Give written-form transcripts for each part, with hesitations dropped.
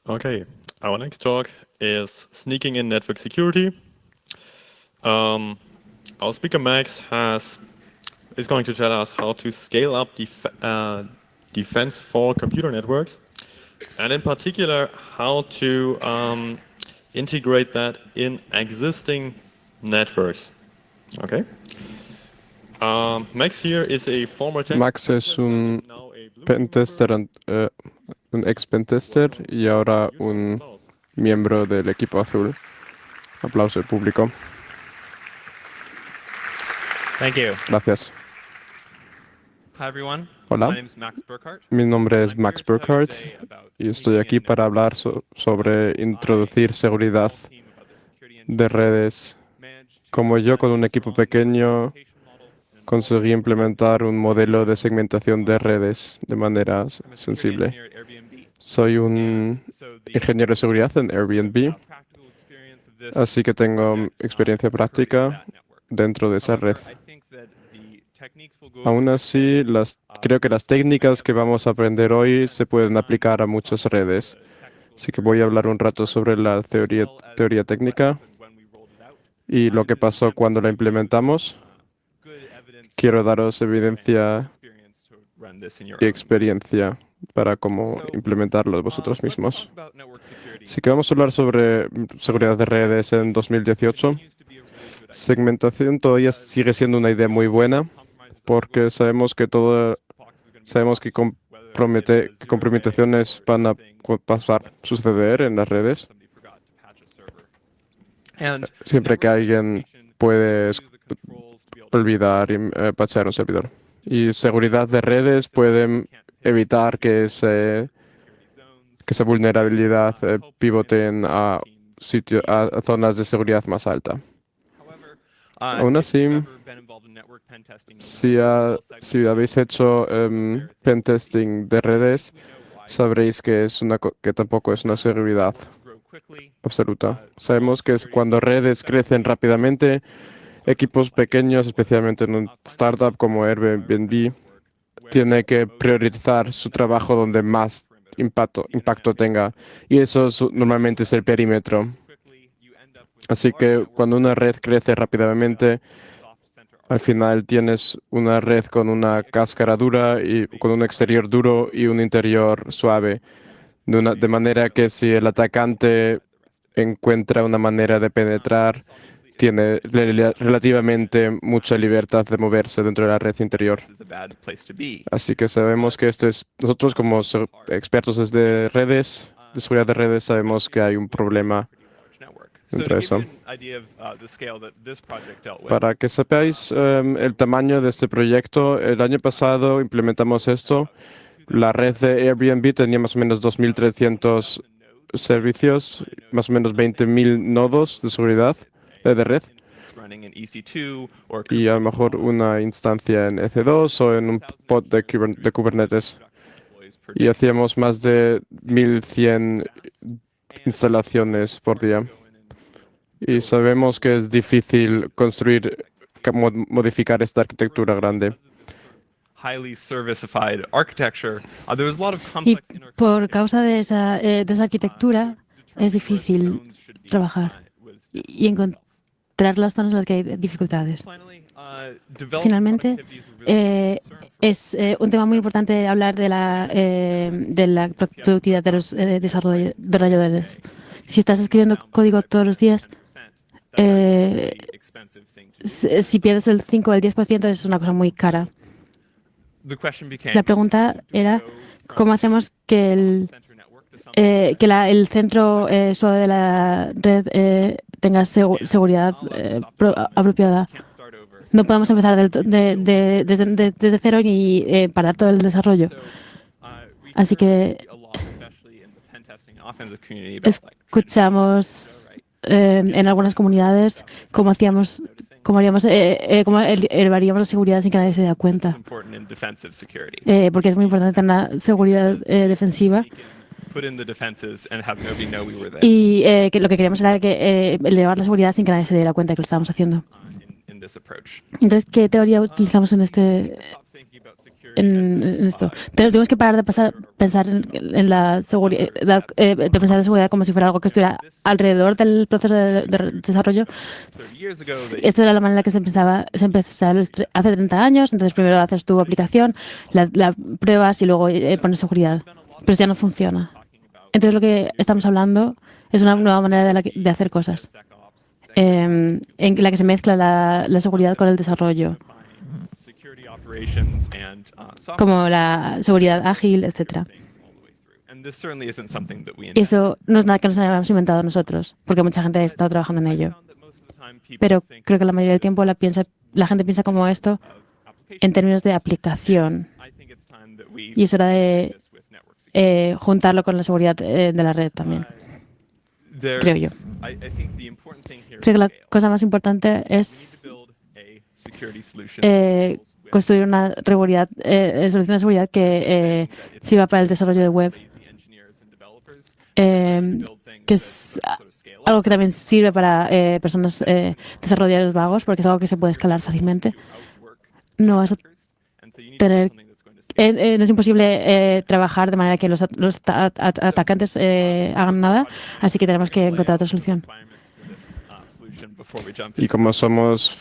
Okay, our next talk is sneaking in network security. Our speaker Max is going to tell us how to scale up defense for computer networks, and in particular how to integrate that in existing networks. Okay. Max here is a former Max es un pentester, un ex pentester y ahora un miembro del equipo azul. Aplauso del público. Thank you. Gracias. Hi everyone. Hola. My name is Max Burkhardt. Mi nombre es I'm Max here to tell you Burkhardt today about y estoy aquí sneaking in para hablar network sobre introducir seguridad security. Team about the security de engineers redes. managed to Como yo, con un implement equipo strong pequeño, segmentation model and conseguí implementar un modelo de segmentación de redes de manera I'm a security sensible. engineer at Airbnb. Soy un And so the ingeniero de seguridad en Airbnb, practical experience of this así que tengo project, experiencia occurred in práctica that network. dentro de esa red. However, I think that the techniques we'll go Aún over así, today, creo que las técnicas que vamos a aprender hoy se pueden aplicar a muchas redes. Así que voy a hablar un rato sobre la teoría técnica y lo que pasó cuando la implementamos. Quiero daros evidencia y experiencia para cómo implementarlo vosotros mismos. Así que vamos a hablar sobre seguridad de redes en 2018. Segmentación todavía sigue siendo una idea muy buena porque sabemos que comprometiciones van a suceder en las redes. Siempre que alguien puede olvidar y patchar un servidor. Y seguridad de redes puede evitar que esa vulnerabilidad pivoten a zonas de seguridad más alta. Aún así, si habéis hecho pentesting de redes, sabréis que tampoco es una seguridad absoluta. Sabemos que cuando redes crecen rápidamente, equipos pequeños, especialmente en un startup como Airbnb, tiene que priorizar su trabajo donde más impacto tenga. Y eso normalmente es el perímetro. Así que cuando una red crece rápidamente, al final tienes una red con una cáscara dura y con un exterior duro y un interior suave. De manera que si el atacante encuentra una manera de penetrar, tiene relativamente mucha libertad de moverse dentro de la red interior. Así que sabemos que nosotros como expertos de redes, de seguridad de redes, sabemos que hay un problema entre eso. Para que sepáis el tamaño de este proyecto, el año pasado implementamos esto. La red de Airbnb tenía más o menos 2.300 servicios, más o menos 20.000 nodos de seguridad de red. Y a lo mejor una instancia en EC2 o en un pod de Kubernetes. Y hacíamos más de 1.100 instalaciones por día. Y sabemos que es difícil modificar esta arquitectura grande. Y por causa de esa arquitectura es difícil trabajar y encontrar las zonas en las que hay dificultades. Finalmente, es un tema muy importante hablar de la productividad de los desarrolladores. Si estás escribiendo código todos los días, si pierdes el 5 o el 10% es una cosa muy cara. La pregunta era, ¿cómo hacemos que el centro suave de la red tenga seguridad apropiada? No podemos empezar desde cero ni parar todo el desarrollo. Así que escuchamos en algunas comunidades cómo elevaríamos la seguridad sin que nadie se dé cuenta. Porque es muy importante tener una seguridad defensiva. Y que lo que queríamos era elevar la seguridad sin que nadie se diera cuenta que lo estábamos haciendo. Entonces, ¿qué teoría utilizamos en este en esto. Tenemos que parar de pensar en la seguridad, de pensar en seguridad como si fuera algo que estuviera alrededor del proceso de desarrollo. Esta era la manera en la que se empezaba hace 30 años. Entonces primero haces tu aplicación, la pruebas y luego pones seguridad. Pero eso ya no funciona. Entonces lo que estamos hablando es una nueva manera de hacer cosas, en la que se mezcla la seguridad con el desarrollo, como la seguridad ágil, etc. Y eso no es nada que nos hayamos inventado nosotros, porque mucha gente ha estado trabajando en ello. Pero creo que la mayoría del tiempo la gente piensa como esto en términos de aplicación. Y es hora de juntarlo con la seguridad de la red también, creo yo. Creo que la cosa más importante es construir una solución de seguridad que sirva para el desarrollo de web, que es algo que también sirve para personas desarrolladores vagos, porque es algo que se puede escalar fácilmente. No vas a tener no es imposible trabajar de manera que los atacantes hagan nada, así que tenemos que encontrar otra solución. Y como somos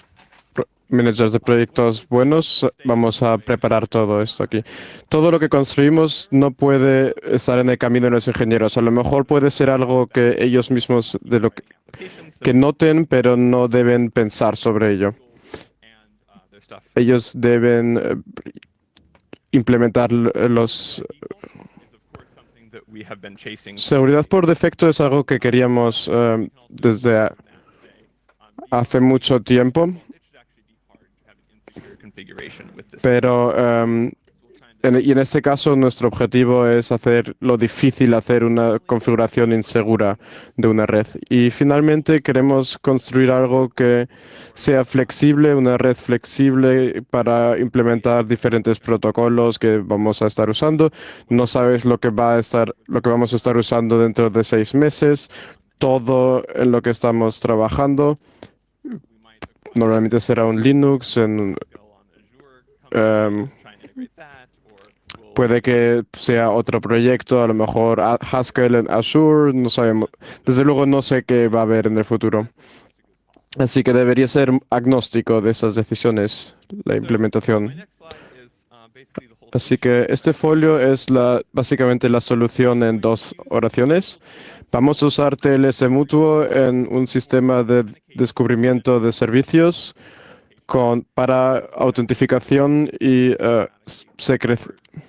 managers de proyectos buenos, vamos a preparar todo esto aquí. Todo lo que construimos no puede estar en el camino de los ingenieros. A lo mejor puede ser algo que ellos mismos que noten, pero no deben pensar sobre ello. Ellos deben implementar Seguridad por defecto es algo que queríamos desde hace mucho tiempo, pero y en este caso nuestro objetivo es hacer lo difícil, hacer una configuración insegura de una red. Y finalmente queremos construir algo que sea flexible, una red flexible para implementar diferentes protocolos que vamos a estar usando. No sabes lo que vamos a estar usando dentro de 6 meses. Todo en lo que estamos trabajando normalmente será un Linux, puede que sea otro proyecto, a lo mejor Haskell en Azure, no sabemos. Desde luego no sé qué va a haber en el futuro. Así que debería ser agnóstico de esas decisiones, la implementación. Así que este folio es básicamente la solución en 2 oraciones. Vamos a usar TLS mutuo en un sistema de descubrimiento de servicios para autentificación y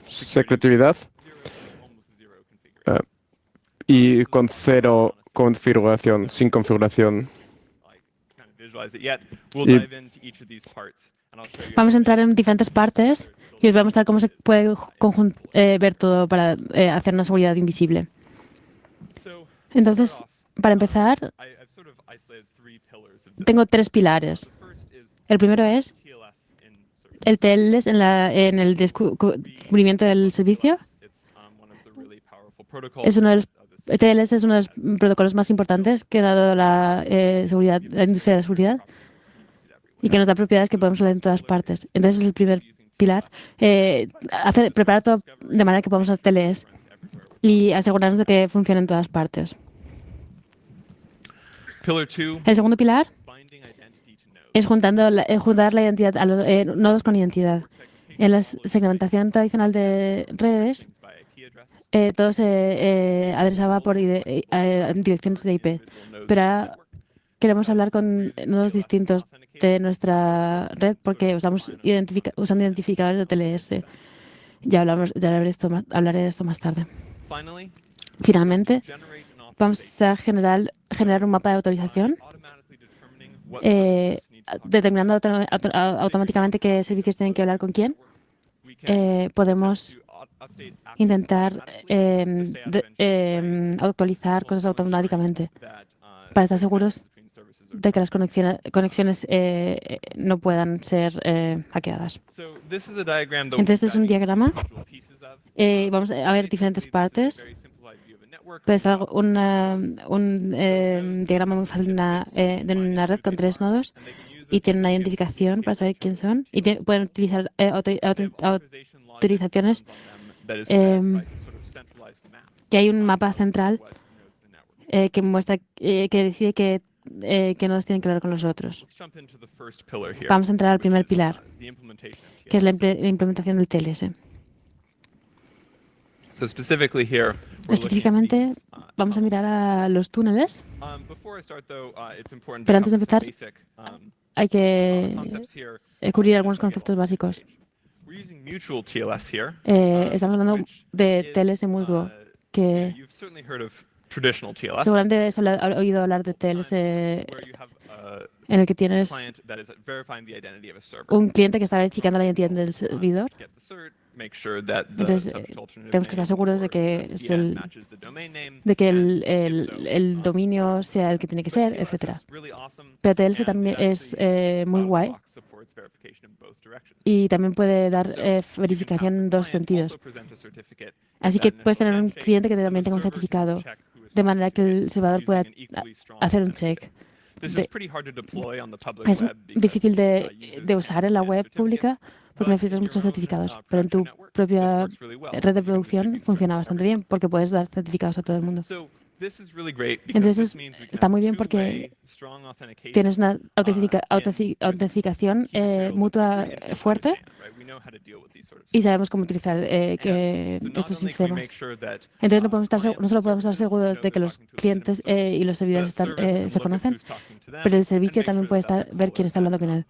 secretividad y con 0 configuración, sin configuración. Vamos a entrar en diferentes partes y os voy a mostrar cómo se puede ver todo para hacer una seguridad invisible. Entonces, para empezar, tengo 3 pilares. El primero es el TLS en el descubrimiento del servicio. TLS es uno de los protocolos más importantes que ha dado la industria de la seguridad y que nos da propiedades que podemos usar en todas partes. Entonces, es el primer pilar. Preparar todo de manera que podamos usar TLS y asegurarnos de que funcione en todas partes. El segundo pilar es juntar la identidad a los nodos con identidad. En la segmentación tradicional de redes, todo se adresaba por direcciones de IP. Pero ahora queremos hablar con nodos distintos de nuestra red porque estamos usando identificadores de TLS. Ya hablaré de esto más tarde. Finalmente, vamos a generar un mapa de autorización determinando automáticamente qué servicios tienen que hablar con quién. Podemos intentar actualizar cosas automáticamente para estar seguros de que las conexiones no puedan ser hackeadas. Entonces, este es un diagrama. Vamos a ver diferentes partes. Pues un diagrama muy fácil de una red con 3 nodos y tiene una identificación para saber quién son y pueden utilizar autorizaciones, que hay un mapa central que muestra, que decide qué nodos tienen que hablar con los otros. Vamos a entrar al primer pilar, que es la implementación del TLS. Específicamente, vamos a mirar a los túneles, pero antes de empezar, hay que cubrir algunos conceptos básicos. Estamos hablando de TLS mutuo, que seguramente has oído hablar de TLS en el que tienes un cliente que está verificando la identidad del servidor. Entonces, tenemos que estar seguros de que el dominio sea el que tiene que ser, etc. Pero TLS también es muy guay y también puede dar verificación en dos sentidos. Así que puedes tener un cliente que también tenga un certificado, de manera que el servidor pueda hacer un check. Es difícil de usar en la web pública porque necesitas muchos certificados, pero en tu propia red de producción funciona bastante bien porque puedes dar certificados a todo el mundo. Entonces, está muy bien porque tienes una autentificación mutua fuerte y sabemos cómo utilizar estos sistemas. Entonces, no solo podemos estar seguros de que los clientes y los servidores se conocen, pero el servicio también puede ver quién está hablando con él.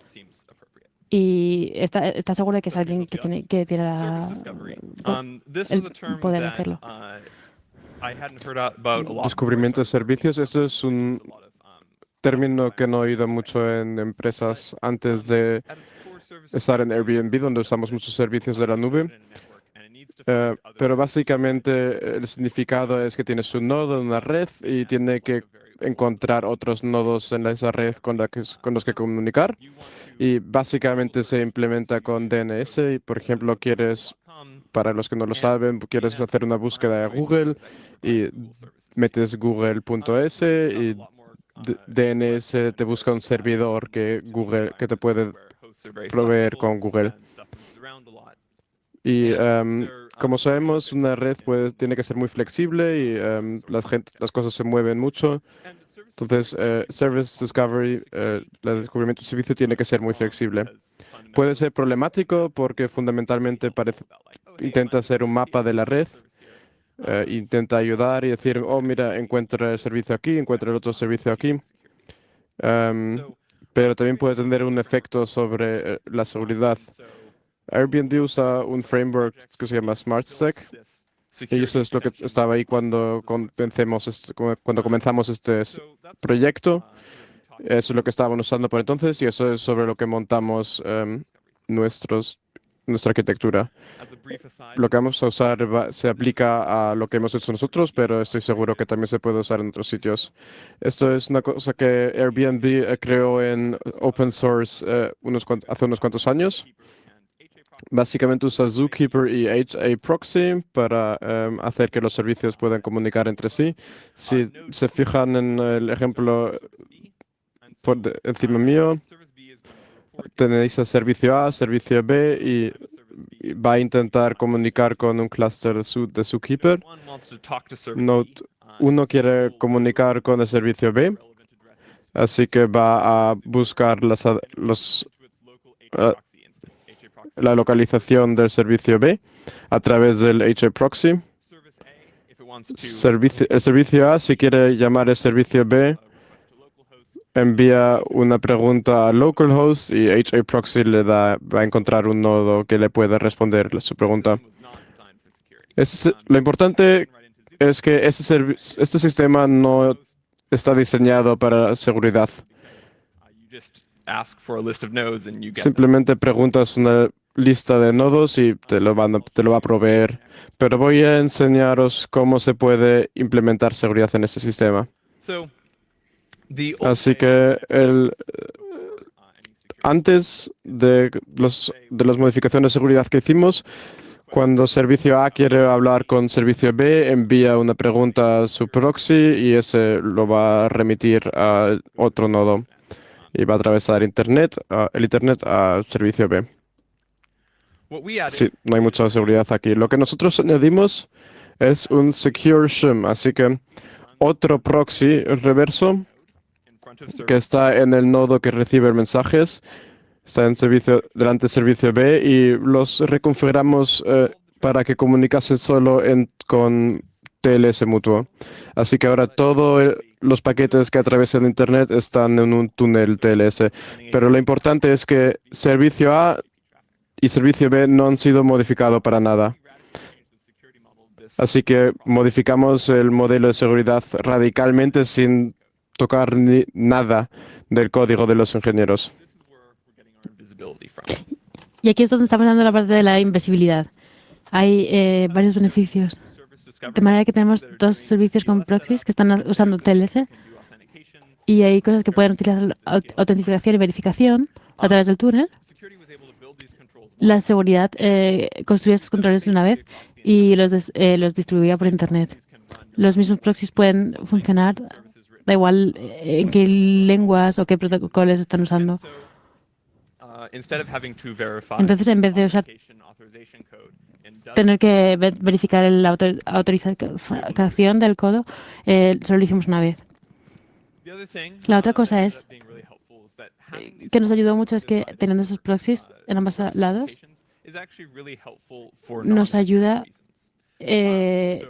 Y está seguro de que es alguien que tiene el poder de hacerlo. Descubrimiento de servicios, eso es un término que no he oído mucho en empresas antes de estar en Airbnb, donde usamos muchos servicios de la nube. Pero básicamente el significado es que tienes un nodo en una red y tiene que encontrar otros nodos en esa red con los que comunicar. Y básicamente se implementa con DNS. Y, por ejemplo, para los que no lo saben, quieres hacer una búsqueda de Google y metes google.es y DNS te busca un servidor que te puede proveer con Google. Y como sabemos, una red tiene que ser muy flexible y las cosas se mueven mucho. Entonces, Service Discovery, el descubrimiento de servicio, tiene que ser muy flexible. Puede ser problemático porque fundamentalmente intenta hacer un mapa de la red, intenta ayudar y decir, oh, mira, encuentra el servicio aquí, encuentra el otro servicio aquí. Pero también puede tener un efecto sobre la seguridad. Airbnb usa un framework que se llama SmartStack. Y eso es lo que estaba ahí cuando comenzamos este proyecto. Eso es lo que estábamos usando por entonces y eso es sobre lo que montamos nuestra arquitectura. Lo que vamos a usar se aplica a lo que hemos hecho nosotros, pero estoy seguro que también se puede usar en otros sitios. Esto es una cosa que Airbnb creó en open source hace unos cuantos años. Básicamente usa Zookeeper y HAProxy para hacer que los servicios puedan comunicar entre sí. Si se fijan en el ejemplo encima mío, tenéis el servicio A, servicio B y va a intentar comunicar con un clúster de Zookeeper. Node 1 quiere comunicar con el servicio B, así que va a buscar la localización del servicio B a través del HAProxy. El servicio A, si quiere llamar el servicio B, envía una pregunta a localhost y HAProxy va a encontrar un nodo que le puede responder su pregunta. Lo importante es que este sistema no está diseñado para seguridad. Simplemente preguntas una lista de nodos y te lo va a proveer. Pero voy a enseñaros cómo se puede implementar seguridad en este sistema. Así que antes de las modificaciones de seguridad que hicimos, cuando servicio A quiere hablar con servicio B, envía una pregunta a su proxy y ese lo va a remitir a otro nodo y va a atravesar el Internet al servicio B. Sí, no hay mucha seguridad aquí. Lo que nosotros añadimos es un Secure Shim, así que otro proxy reverso que está en el nodo que recibe mensajes, está en servicio, delante del servicio B y los reconfiguramos para que comunicasen solo con TLS mutuo. Así que ahora todos los paquetes que atraviesan Internet están en un túnel TLS. Pero lo importante es que servicio A y servicio B no han sido modificados para nada. Así que modificamos el modelo de seguridad radicalmente sin tocar nada del código de los ingenieros. Y aquí es donde estamos dando la parte de la invisibilidad. Hay varios beneficios. De manera que tenemos dos servicios con proxies que están usando TLS y hay cosas que pueden utilizar autentificación y verificación a través del túnel. La seguridad construye estos controles de una vez y los distribuía por Internet. Los mismos proxies pueden funcionar, da igual en qué lenguas o qué protocolos están usando. Entonces, en vez de tener que verificar la autorización del codo, solo lo hicimos una vez. La otra cosa es que nos ayudó mucho es que teniendo esos proxies en ambos lados, nos ayuda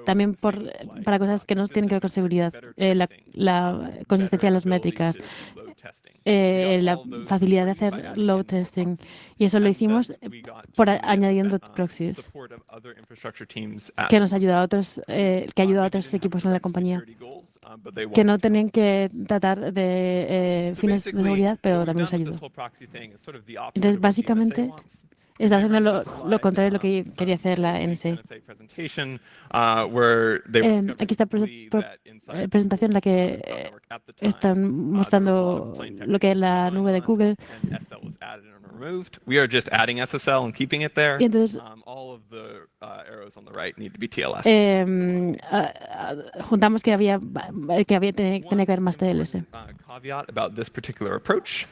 también para cosas que no tienen que ver con seguridad, la consistencia de las métricas, la facilidad de hacer load testing. Y eso lo hicimos por añadiendo proxies, que nos ayuda a otros, que ayuda a otros equipos en la compañía, que no tenían que tratar de fines de seguridad, pero también nos ayudó. Entonces, básicamente, está haciendo lo contrario de lo que quería hacer la NSA. Aquí está la presentación en la que están mostrando lo que es la nube de Google. Y entonces juntamos que tenía que haber más TLS.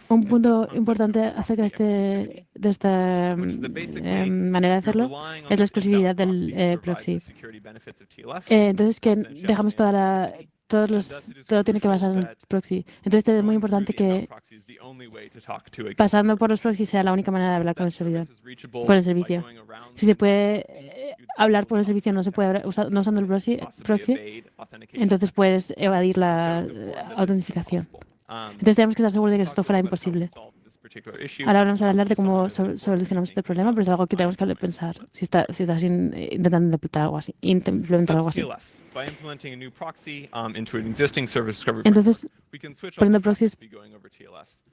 Un punto importante acerca de esta manera de hacerlo es la exclusividad del proxy. Entonces, que dejamos todo tiene que basar en el proxy. Entonces, es muy importante que pasando por los proxies sea la única manera de hablar con el servidor, con el servicio. Si se puede hablar por el servicio, no se puede no usando el proxy, entonces puedes evadir la autentificación. Entonces, tenemos que estar seguros de que esto fuera imposible. Ahora vamos a hablar de cómo solucionamos este problema, pero es algo que tenemos que pensar si estás intentando implementar algo así. Entonces, poniendo proxies,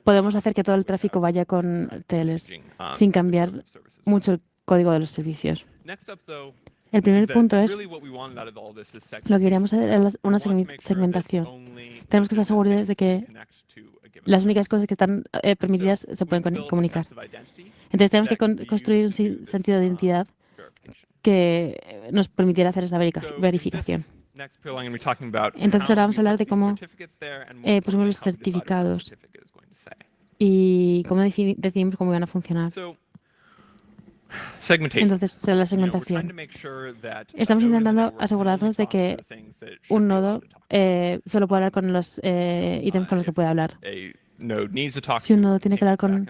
podemos hacer que todo el tráfico vaya con TLS sin cambiar mucho el código de los servicios. El primer punto es, lo que queríamos hacer era una segmentación. Tenemos que estar seguros de que las únicas cosas que están permitidas se pueden comunicar. Entonces tenemos que construir un sentido de identidad que nos permitiera hacer esa verificación. Entonces ahora vamos a hablar de cómo pusimos los certificados y cómo decidimos cómo iban a funcionar. Entonces, la segmentación. Estamos intentando asegurarnos de que un nodo solo puede hablar con los ítems con los que puede hablar. Si un nodo tiene que hablar con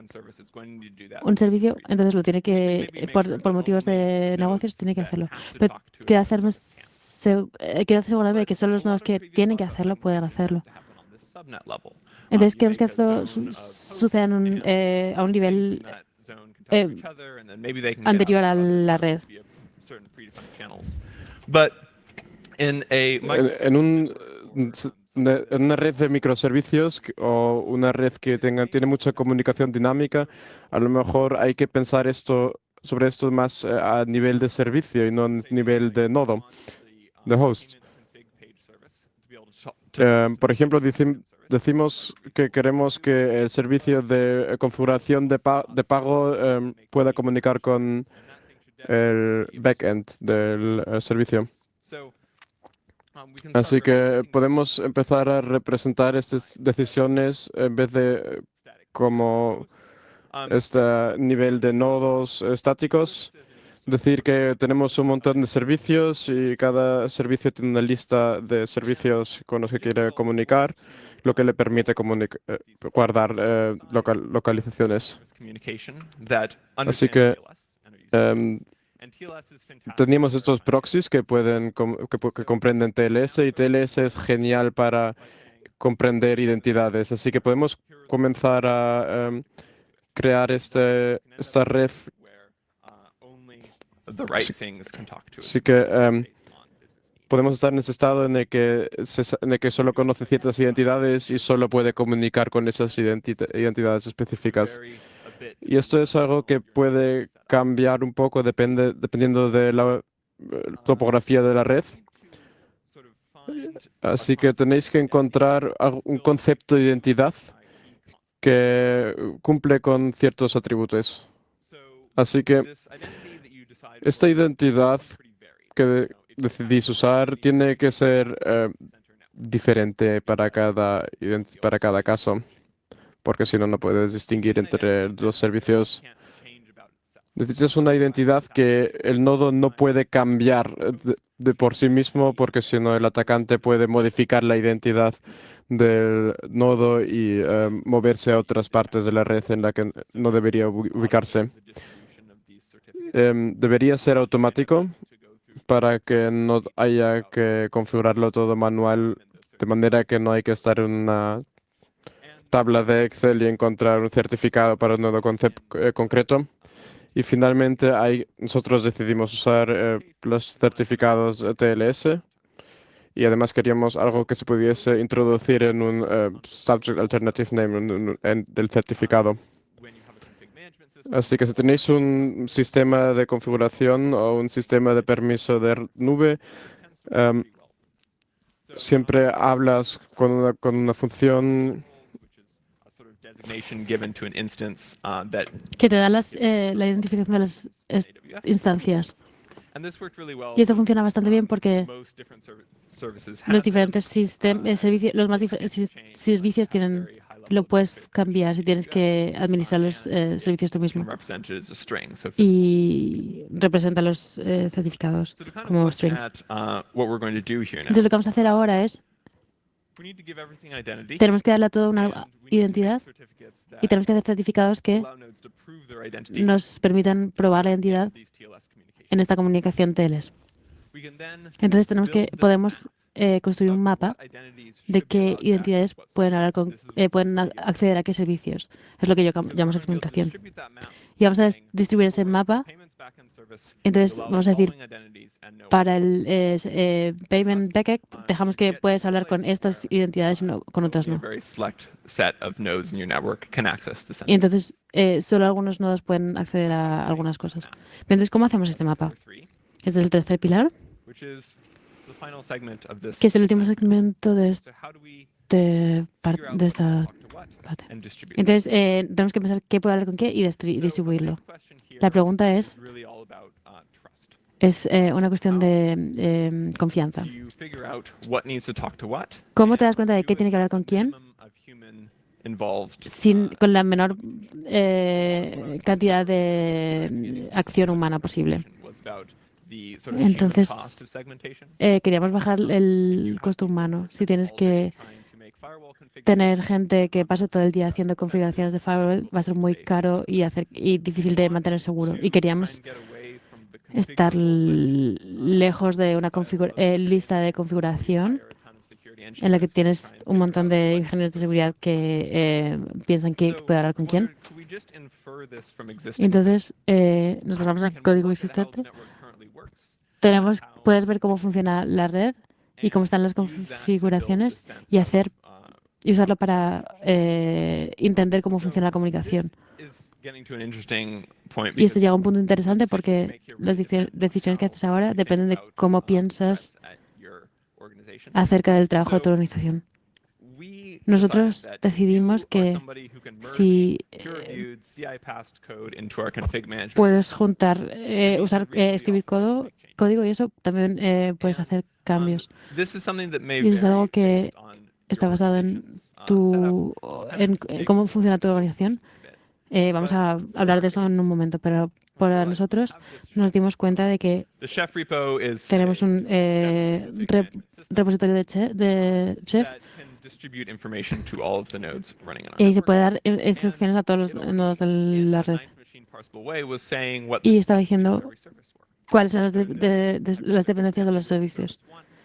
un servicio, entonces lo tiene que, por motivos de negocios, tiene que hacerlo. Pero quiero asegurarme de que solo los nodos que tienen que hacerlo pueden hacerlo. Entonces, queremos que esto suceda a un nivel anterior a la red. En una red de microservicios o una red que tiene mucha comunicación dinámica, a lo mejor hay que pensar sobre esto más a nivel de servicio y no a nivel de nodo, de host. Por ejemplo, decimos que queremos que el servicio de configuración de pago pueda comunicar con el backend del servicio. Así que podemos empezar a representar estas decisiones en vez de como este nivel de nodos estáticos. Decir que tenemos un montón de servicios y cada servicio tiene una lista de servicios con los que quiere comunicar, lo que le permite guardar localizaciones. Así que teníamos estos proxies que que comprenden TLS, y TLS es genial para comprender identidades. Así que podemos comenzar a crear esta red. Así que podemos estar en ese estado en el que solo conoce ciertas identidades y solo puede comunicar con esas identidades específicas. Y esto es algo que puede cambiar un poco dependiendo de la topografía de la red. Así que tenéis que encontrar un concepto de identidad que cumple con ciertos atributos. Así que esta identidad que decidís usar tiene que ser diferente para cada caso, porque si no, no puedes distinguir entre los servicios. Necesitas una identidad que el nodo no puede cambiar de por sí mismo, porque si no, el atacante puede modificar la identidad del nodo y moverse a otras partes de la red en la que no debería ubicarse. Debería ser automático para que no haya que configurarlo todo manual, de manera que no hay que estar en una tabla de Excel y encontrar un certificado para un nodo concreto. Y finalmente, nosotros decidimos usar los certificados TLS, y además queríamos algo que se pudiese introducir en un Subject Alternative Name del certificado. Así que si tenéis un sistema de configuración o un sistema de permiso de nube, siempre hablas con una función que te da la identificación de las instancias. Y esto funciona bastante bien porque los diferentes servicios lo puedes cambiar si tienes que administrar los servicios tú mismo. Y representa los certificados como strings. Entonces lo que vamos a hacer ahora es, tenemos que darle a todo una identidad y tenemos que hacer certificados que nos permitan probar la identidad en esta comunicación TLS. Entonces podemos construir un mapa de qué identidades pueden acceder a qué servicios. Es lo que yo llamo segmentación. Y vamos a distribuir ese mapa. Entonces vamos a decir, para el payment backend, dejamos que puedes hablar con estas identidades y con otras no. Y entonces solo algunos nodos pueden acceder a algunas cosas. Pero entonces, ¿cómo hacemos este mapa? Este es el tercer pilar, que es el último segmento de esta parte. Entonces, tenemos que pensar qué puede hablar con qué y distribuirlo. La pregunta es una cuestión de confianza. ¿Cómo te das cuenta de qué tiene que hablar con quién con la menor cantidad de acción humana posible? Entonces, queríamos bajar el costo humano. Si tienes que tener gente que pase todo el día haciendo configuraciones de firewall, va a ser muy caro y difícil de mantener seguro. Y queríamos estar lejos de una lista de configuración en la que tienes un montón de ingenieros de seguridad que piensan que puede hablar con quién. Entonces, nos basamos en el código existente. Puedes ver cómo funciona la red y cómo están las configuraciones y usarlo para entender cómo funciona la comunicación. Y esto llega a un punto interesante porque las decisiones que haces ahora dependen de cómo piensas acerca del trabajo de tu organización. Nosotros decidimos que si puedes escribir código y eso, también puedes hacer cambios. Y eso es algo que está basado en cómo funciona tu organización. Vamos a hablar de eso en un momento, pero para nosotros nos dimos cuenta de que The Chef repo is tenemos un repositorio de Chef that can distribute information to all of the nodes running on our y ahí se network. puede dar instrucciones a todos los nodos de la red. Ninth machine parsable way was saying what Y the estaba diciendo every service were. cuáles son las dependencias de los servicios.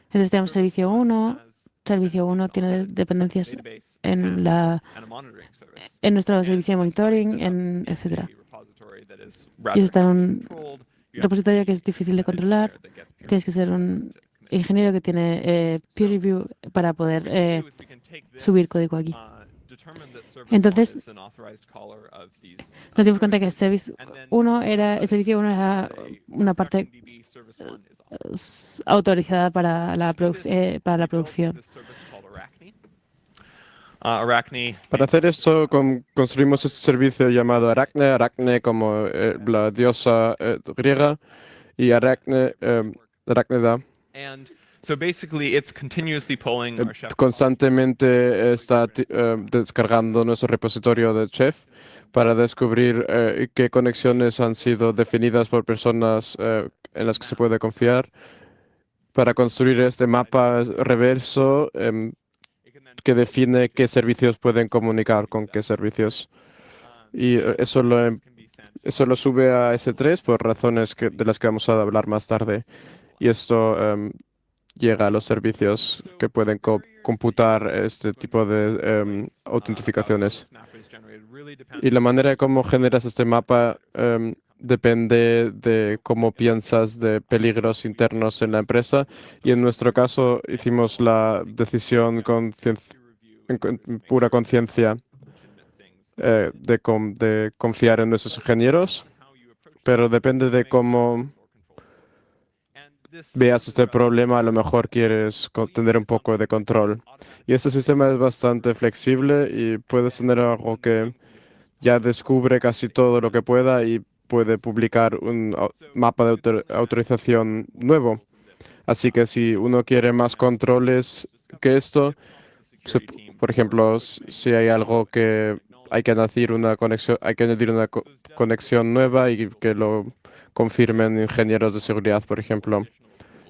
Entonces tenemos servicio 1. Servicio 1 tiene dependencias Database en, la, and a monitoring service. en nuestro servicio de monitoring, etc. Repository that is Y rather está en un controlled. You have repositorio que es difícil de controlar. that gets peer Tienes que ser un ingeniero que tiene peer review para poder reviewed. We can take this, subir código aquí. determine that service Entonces, one is an authorized caller of these, nos dimos cuenta que el servicio and then 1 el servicio 1 era una parte DB service one is authorized. autorizada para la producción. This service called Arachne. Arachne Para hacer esto, construimos este servicio llamado Arachne, Arachne como la diosa griega, y Arachne, Arachneda, and so basically it's continuously polling our chef constantemente está descargando nuestro repositorio de Chef para descubrir qué conexiones han sido definidas por personas en las que se puede confiar, para construir este mapa reverso que define qué servicios pueden comunicar con qué servicios. Y eso lo sube a S3 por razones de las que vamos a hablar más tarde. Y esto llega a los servicios que pueden computar este tipo de autentificaciones. Y la manera de cómo generas este mapa depende de cómo piensas de peligros internos en la empresa. Y en nuestro caso hicimos la decisión en pura conciencia de confiar en nuestros ingenieros, pero depende de cómo veas este problema, a lo mejor quieres tener un poco de control. Y este sistema es bastante flexible y puedes tener algo que ya descubre casi todo lo que pueda y puede publicar un mapa de autorización nuevo. Así que si uno quiere más controles que esto, por ejemplo, si hay algo que hay que añadir una conexión nueva y que lo confirmen ingenieros de seguridad, por ejemplo.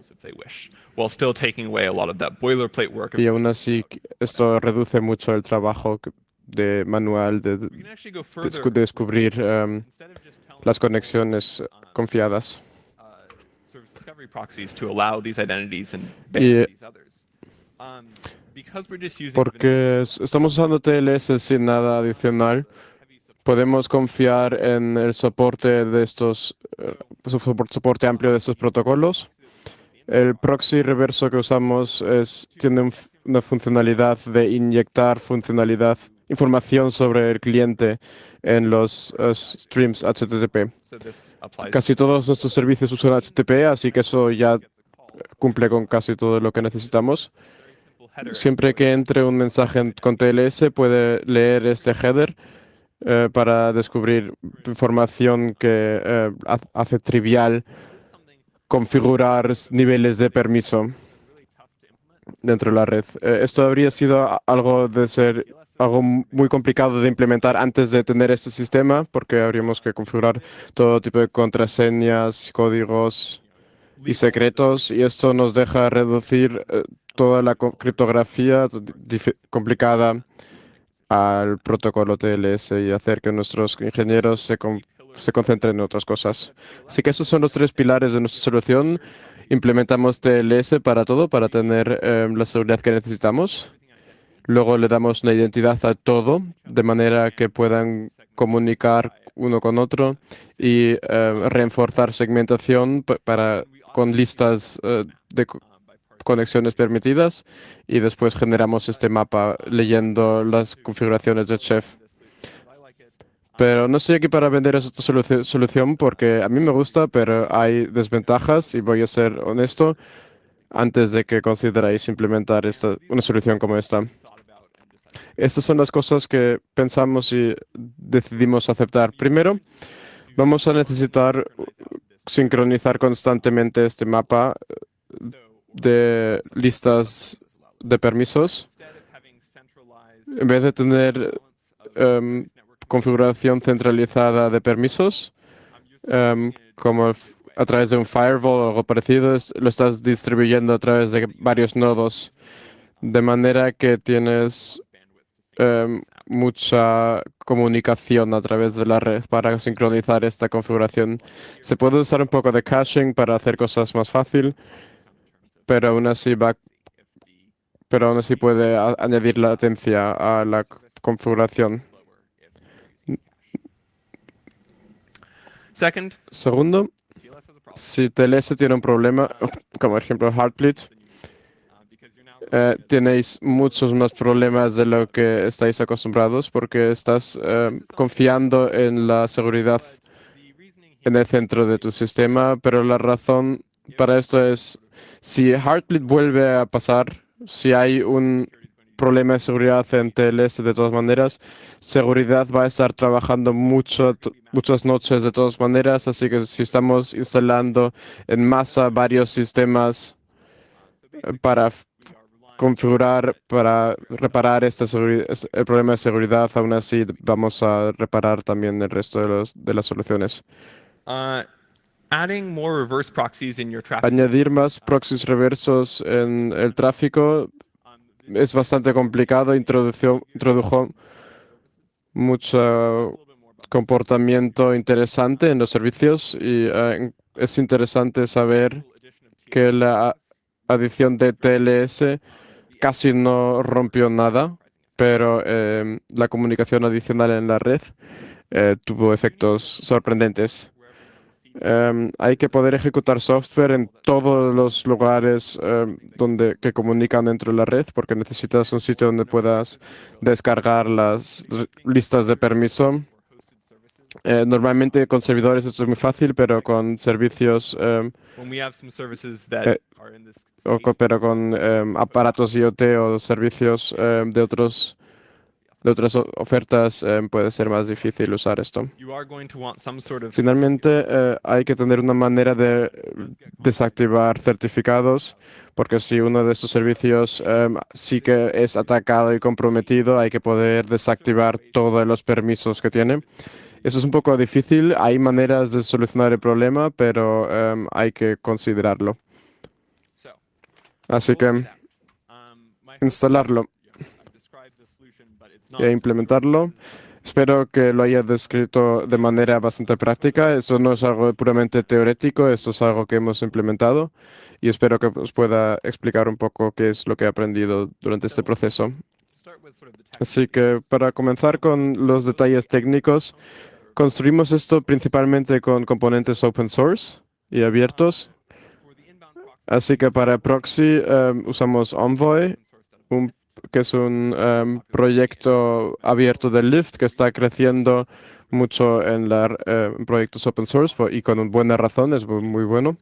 if they wish, while still taking away a lot of that boilerplate work. Y aún así, esto reduce mucho el trabajo de manual de We can actually go further. descubrir Instead of just telling las conexiones confiadas. service discovery proxies to allow these identities and ban Y- these others. Because we're just using Porque estamos usando TLS sin nada adicional, podemos confiar en el soporte de estos, soporte amplio de estos protocolos. El proxy reverso que usamos tiene una funcionalidad de inyectar información sobre el cliente en los streams HTTP. so this applies Casi todos nuestros servicios usan HTTP, así que eso ya cumple con casi todo lo que necesitamos. header Siempre que entre un mensaje con TLS, puede leer este header para descubrir información que hace trivial configurar niveles de permiso dentro de la red. Esto habría sido algo muy complicado de implementar antes de tener este sistema, porque habríamos que configurar todo tipo de contraseñas, códigos y secretos, y esto nos deja reducir toda la criptografía complicada al protocolo TLS y hacer que nuestros ingenieros se concentren en otras cosas. Así que esos son los tres pilares de nuestra solución. Implementamos TLS para todo, para tener la seguridad que necesitamos. Luego le damos una identidad a todo, de manera que puedan comunicar uno con otro y reforzar segmentación con listas de conexiones permitidas, y después generamos este mapa leyendo las configuraciones de Chef. Pero no estoy aquí para vender esta solución porque a mí me gusta, pero hay desventajas y voy a ser honesto antes de que consideráis implementar una solución como esta. Estas son las cosas que pensamos y decidimos aceptar. Primero, vamos a necesitar sincronizar constantemente este mapa de listas de permisos. En vez de tener configuración centralizada de permisos, como a través de un firewall o algo parecido, lo estás distribuyendo a través de varios nodos, de manera que tienes mucha comunicación a través de la red para sincronizar esta configuración. Se puede usar un poco de caching para hacer cosas más fácil, pero aún así puede añadir latencia a la configuración. Segundo, si TLS tiene un problema, como por ejemplo Heartbleed, tenéis muchos más problemas de lo que estáis acostumbrados porque estás confiando en la seguridad en el centro de tu sistema, pero la razón para esto es si Heartbleed vuelve a pasar, si hay un problema de seguridad en TLS de todas maneras, seguridad va a estar trabajando muchas noches de todas maneras, así que si estamos instalando en masa varios sistemas para configurar, para reparar el problema de seguridad, aún así vamos a reparar también el resto de las soluciones. Añadir más proxies reversos en el tráfico es bastante complicado, introdujo mucho comportamiento interesante en los servicios y es interesante saber que la adición de TLS casi no rompió nada, pero la comunicación adicional en la red tuvo efectos sorprendentes. Hay que poder ejecutar software en todos los lugares que comunican dentro de la red, porque necesitas un sitio donde puedas descargar las listas de permiso. Normalmente con servidores esto es muy fácil, pero con servicios, pero con aparatos IoT o servicios de otras ofertas puede ser más difícil usar esto. Finalmente, hay que tener una manera de desactivar certificados, porque si uno de estos servicios sí que es atacado y comprometido, hay que poder desactivar todos los permisos que tiene. Eso es un poco difícil. Hay maneras de solucionar el problema, pero hay que considerarlo. Así que instalarlo e implementarlo. Espero que lo haya descrito de manera bastante práctica. Eso no es algo puramente teórico, esto es algo que hemos implementado y espero que os pueda explicar un poco qué es lo que he aprendido durante este proceso. Así que para comenzar con los detalles técnicos, construimos esto principalmente con componentes open source y abiertos. Así que para proxy usamos Envoy, que es un proyecto abierto de Lyft que está creciendo mucho en proyectos open source y con buena razón, es muy bueno.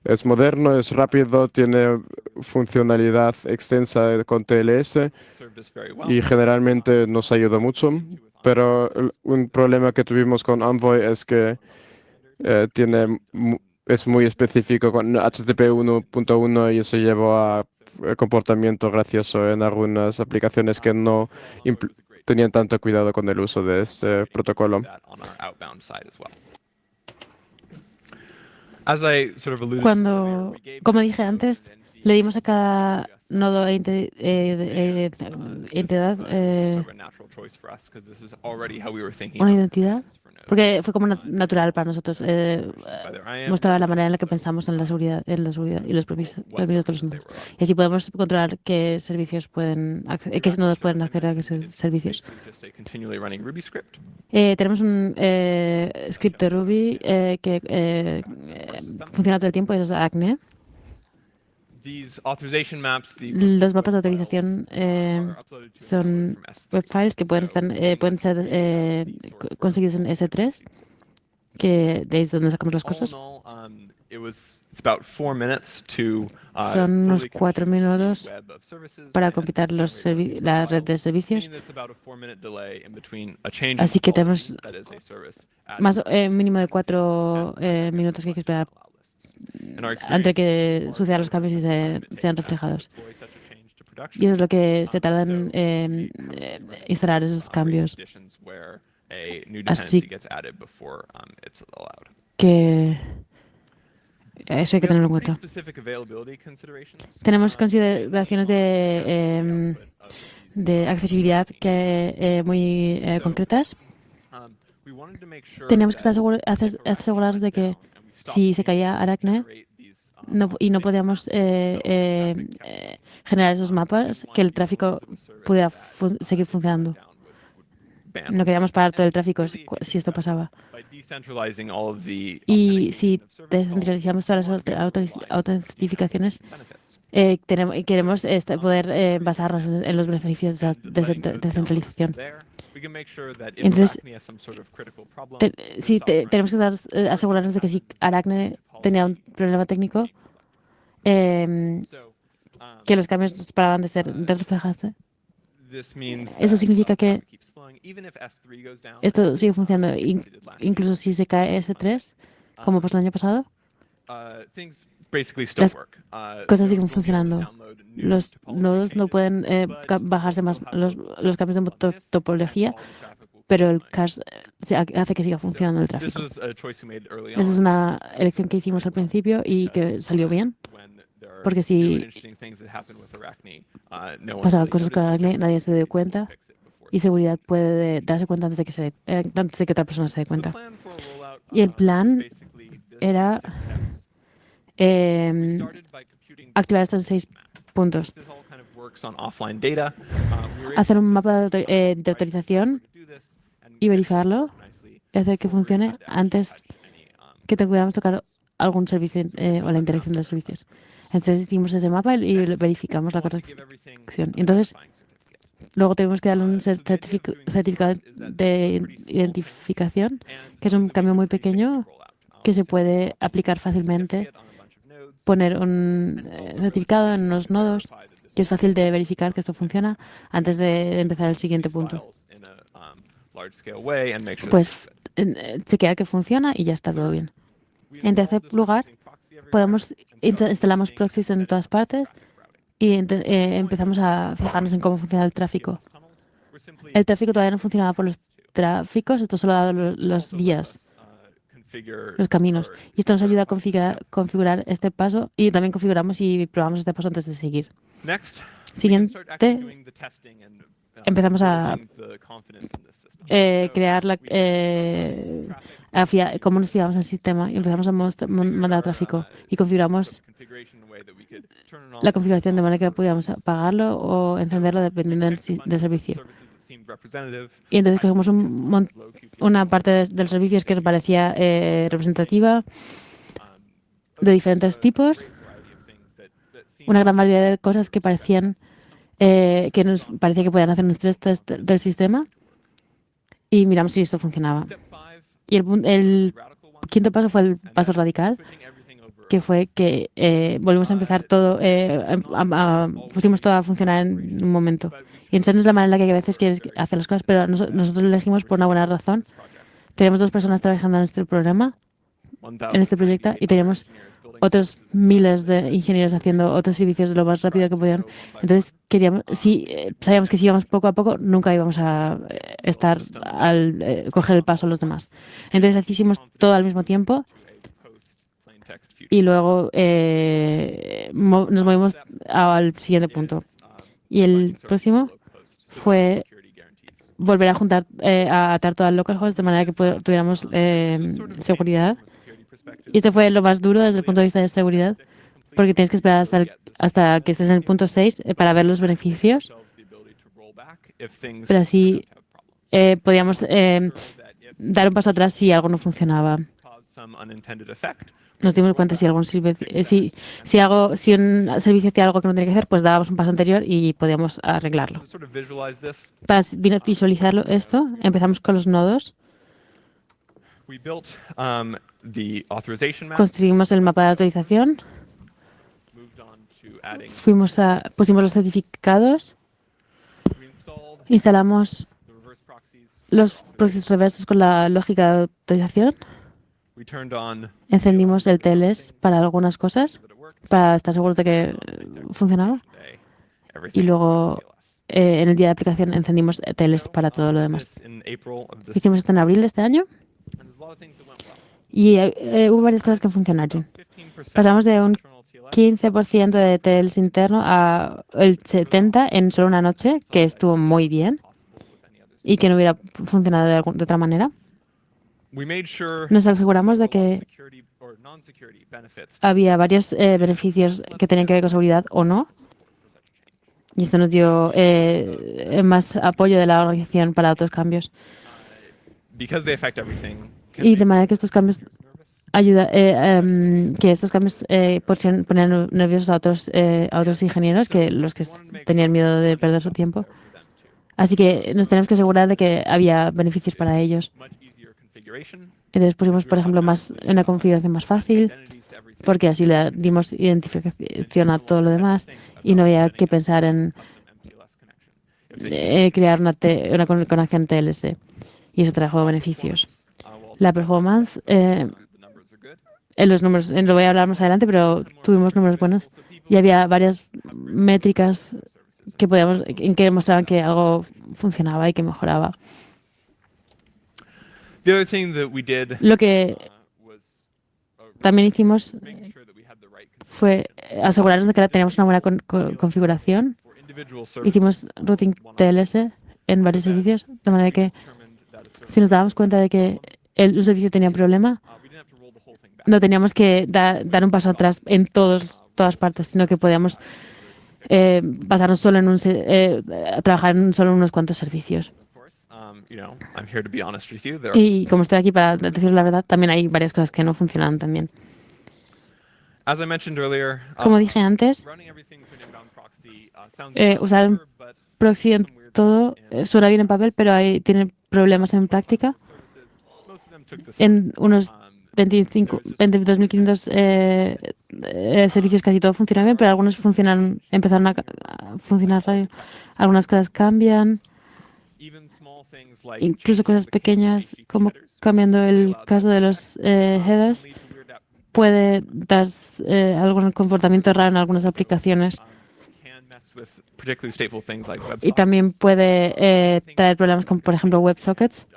Es moderno, es rápido, tiene funcionalidad extensa con TLS y generalmente nos ayuda mucho. Pero un problema que tuvimos con Envoy es que es muy específico con HTTP 1.1 y eso llevó a comportamiento gracioso en algunas aplicaciones que no tenían tanto cuidado con el uso de este protocolo. Como dije antes, le dimos a cada nodo entidad una identidad, porque fue como natural para nosotros mostrar la manera en la que pensamos en la seguridad y los permisos de los nodos. Y así podemos controlar qué servicios qué nodos pueden acceder a qué servicios. Tenemos un script de Ruby que funciona todo el tiempo, es Acne. Los mapas de autorización son web files que pueden ser conseguidos en S3, que de ahí es donde sacamos las cosas. Son unos 4 minutos para compilar la red de servicios. Así que tenemos mínimo de 4 minutos que hay que esperar antes que sucedan los cambios y sean reflejados. Y eso es lo que se tarda en instalar esos cambios. a new Así dependency gets added before it's allowed. que eso hay que We have tenerlo en some pretty cuenta. specific availability considerations. Tenemos consideraciones de accesibilidad que muy concretas. We wanted to make sure Tenemos que that asegurarnos de que si se caía Aracne y no podíamos generar esos mapas, que el tráfico pudiera seguir funcionando. No queríamos parar todo el tráfico si esto pasaba. Y si descentralizamos todas las autentificaciones, queremos poder basarnos en los beneficios de la descentralización. Entonces, tenemos que asegurarnos de que si Aracne tenía un problema técnico, que los cambios no paraban de reflejarse. Eso significa que esto sigue funcionando, incluso si se cae S3, como pasó el año pasado. Las cosas siguen funcionando. Los nodos no pueden bajarse más los cambios de topología, pero el cache hace que siga funcionando el tráfico. Esa es una elección que hicimos al principio y que salió bien, porque si pasaban cosas con Aracne, nadie se dio cuenta y seguridad puede darse cuenta antes de que otra persona se dé cuenta. Y el plan era activar estos 6 puntos. Hacer un mapa de autorización y verificarlo y hacer que funcione antes que tuviéramos que tocar algún servicio o la interacción de los servicios. Entonces hicimos ese mapa y verificamos la corrección. Entonces, luego tenemos que darle un certificado de identificación, que es un cambio muy pequeño que se puede aplicar fácilmente. Poner un certificado en los nodos, que es fácil de verificar que esto funciona antes de empezar el siguiente punto. Pues chequear que funciona y ya está todo bien. En tercer lugar, instalamos proxies en todas partes y empezamos a fijarnos en cómo funciona el tráfico. El tráfico todavía no funcionaba por los tráficos, esto solo ha dado los vías, los caminos. Y esto nos ayuda a configurar este paso y también configuramos y probamos este paso antes de seguir. Siguiente, empezamos a crear cómo nos fiamos en el sistema y empezamos a mandar tráfico y configuramos la configuración de manera que pudiéramos apagarlo o encenderlo dependiendo del servicio. Y entonces cogemos una parte del servicio que nos parecía representativa de diferentes tipos, una gran variedad de cosas que parecían que nos parecía que podían hacer un stress test del sistema y miramos si esto funcionaba. Y el quinto paso fue el paso radical, que fue que volvimos a empezar todo, pusimos todo a funcionar en un momento. Y entonces no es la manera en la que a veces quieres hacer las cosas, pero nosotros lo elegimos por una buena razón. Tenemos 2 personas trabajando en este programa, en este proyecto, y tenemos otros miles de ingenieros haciendo otros servicios lo más rápido que podían. Entonces sabíamos que si íbamos poco a poco, nunca íbamos a estar al coger el paso a los demás. Entonces hicimos todo al mismo tiempo y luego nos movimos al siguiente punto. Y el próximo fue volver a juntar, a atar todas las localhost de manera que tuviéramos seguridad. Y este fue lo más duro desde el punto de vista de seguridad, porque tienes que esperar hasta que estés en el punto 6 para ver los beneficios. Pero así podíamos dar un paso atrás si algo no funcionaba. Nos dimos cuenta si un servicio hacía algo que no tenía que hacer, pues dábamos un paso anterior y podíamos arreglarlo. Para visualizarlo esto, empezamos con los nodos. Construimos el mapa de autorización. Pusimos los certificados. Instalamos los proxies reversos con la lógica de autorización. Encendimos el TLS para algunas cosas, para estar seguros de que funcionaba. Y luego en el día de aplicación encendimos TLS para todo lo demás. Hicimos esto en abril de este año y hubo varias cosas que funcionaron. Pasamos de un 15% de TLS interno a el 70% en solo una noche, que estuvo muy bien y que no hubiera funcionado de otra manera. Nos aseguramos de que había varios beneficios que tenían que ver con seguridad o no. Y esto nos dio más apoyo de la organización para otros cambios. Y de manera que estos cambios ponían nerviosos a otros ingenieros, que los que tenían miedo de perder su tiempo. Así que nos tenemos que asegurar de que había beneficios para ellos. Entonces pusimos, por ejemplo, una configuración más fácil, porque así le dimos identificación a todo lo demás y no había que pensar en crear una conexión TLS. Y eso trajo beneficios. La performance, en los números, lo voy a hablar más adelante, pero tuvimos números buenos y había varias métricas que mostraban que algo funcionaba y que mejoraba. Lo que también hicimos fue asegurarnos de que teníamos una buena configuración. Hicimos routing TLS en varios servicios, de manera que si nos dábamos cuenta de que un servicio tenía un problema, no teníamos que dar un paso atrás en todas partes, sino que podíamos basarnos solo trabajar en solo unos cuantos servicios. Y como estoy aquí para decir la verdad, también hay varias cosas que no funcionan tan bien. Como dije antes, usar un proxy en todo suena bien en papel, pero tiene problemas en práctica. En unos 22.500 servicios casi todo funciona bien, pero algunos empezaron a funcionar raro. Algunas cosas cambian. Incluso cosas pequeñas, como cambiando el caso de los headers, puede dar algún comportamiento raro en algunas aplicaciones. Y también puede traer problemas como, por ejemplo, WebSockets.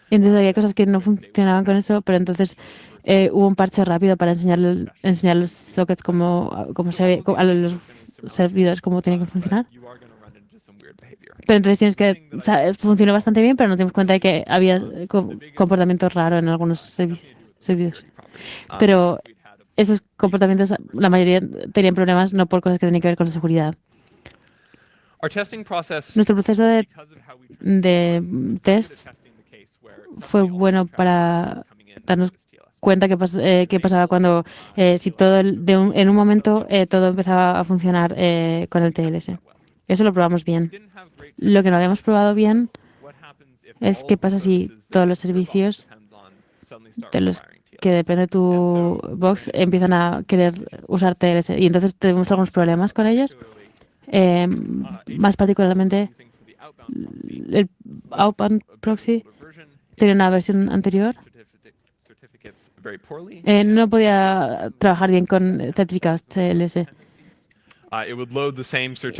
Y entonces había cosas que no funcionaban con eso, pero entonces hubo un parche rápido para enseñar los sockets a los servidores cómo tienen que funcionar. Pero entonces funcionó bastante bien, pero nos dimos cuenta de que había comportamiento raro en algunos servicios. Pero esos comportamientos, la mayoría tenían problemas no por cosas que tenían que ver con la seguridad. Nuestro proceso de test fue bueno para darnos cuenta qué pasaba cuando, si en un momento todo empezaba a funcionar con el TLS. Eso lo probamos bien. Lo que no habíamos probado bien es qué pasa si todos los servicios de los que depende de tu box empiezan a querer usar TLS. Y entonces tuvimos algunos problemas con ellos. Más particularmente, el outbound proxy tenía una versión anterior. No podía trabajar bien con certificados TLS.